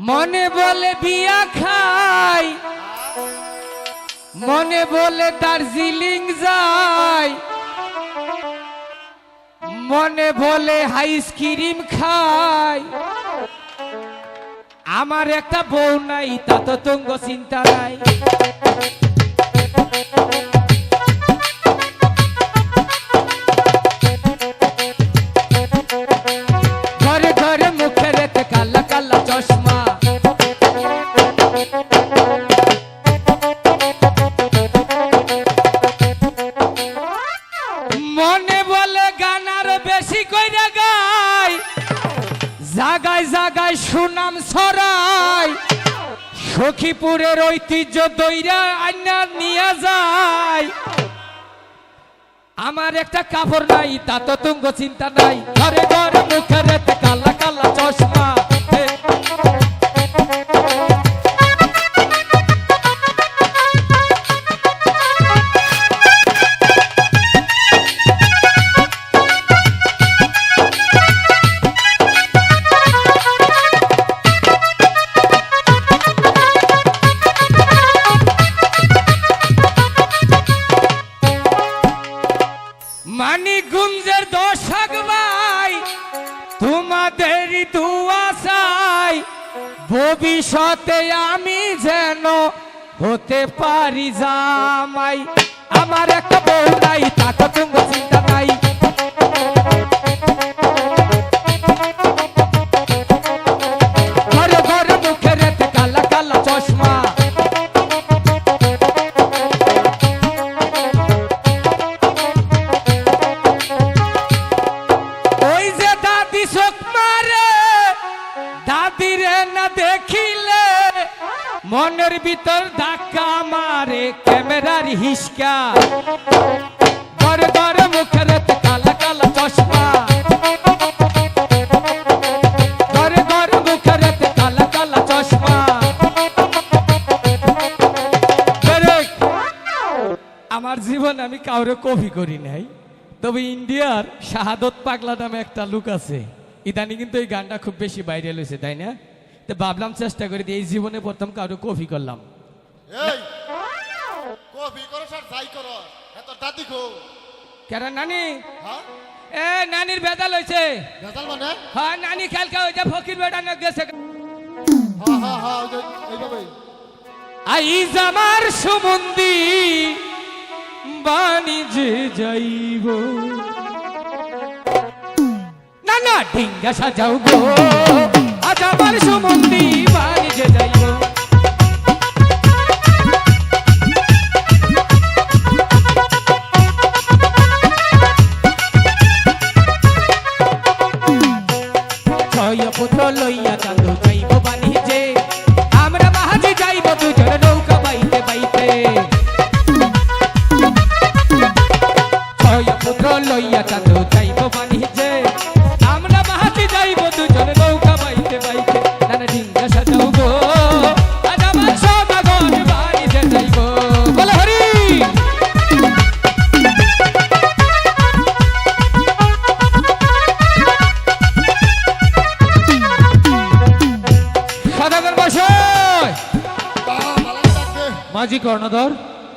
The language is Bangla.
মনে বলে বিয়া খাই, মনে বলে দার্জিলিং যাই, মনে বলে আইসক্রিম খাই। আমার একটা বউ নাই, তা তো তুঙ্গ চিন্তা নাই। ঘরে ঘরে মুখে রেতে কালা কালা চশমা, মনে বলে গানার বেশি কইরা গাই, জাগায় জাগায় সুনাম ছড়াই। সখীপুরের ঐতিহ্য দইরা আইনা নিয়ে যায়। আমার একটা কাপড় নাই, তা তো তুঙ্গ চিন্তা নাই। ঘরে ঘরে মুখে রেতে কালা কালা চশমা। মানিকগঞ্জের দর্শক ভাই, তোমাদের দুয়া চাই, ভবিষ্যতে আমি যেন হতে পারি জামাই। আমার একটা বউ নাই, তা তো তুঙ্গ চিন্তা নাই। ঘরে ঘরে মুখে রেতে কালা কালা চশমা। দাদিরে না দেখিলে মনের ভিতর ধাক্কা মারে ক্যামেরার হিসকা। ঘরে ঘরে মুখে রেতে কালা কালা চশমা। ঘরে ঘরে মুখে রেতে কালা কালা চশমা। আমার জীবন আমি কাউরে কপি করি নাই, তবে ইন্ডিয়ার শাহাদত পাগলা নামে একটা লোক আছে, ইদানি কিন্তু এই গানটা খুব বেশি ভাইরাল হয়েছে, তাই না? তো ভাবলাম চেষ্টা করে এই জীবনে প্রথম কারো কপি করলাম। কেন নানি? এ নানির বেদাল হয়েছে। হ্যাঁ নানি খেলকা হয়েছে, ফকির বেটা না গেছে। আইজ আমার সুমন্দি বাণিজ্যে যাইব, না ঢিঙ্গা সাজাও গো, আজ আমার সুমন্দি বাণিজ্যে যাইব। ছয় পুত্র লইয়া চাঁদু যাইব বাণিজ্যে, আমরা মাহাজি যাইব দুজন নৌকা বাইতে বাইতে। ছয় পুত্র লইয়া চাঁদু যাইব বাণিজ্যে, আমরা মাহাজি যাইব দুজন নৌকা বাইতে বাইতে। নানা ঢিঙ্গা সাজাও গো, আজ আমার সদাগর বাণিজ্যে যাইব। বলে হরি সদাগর বসে মাঝি কর্ণধর।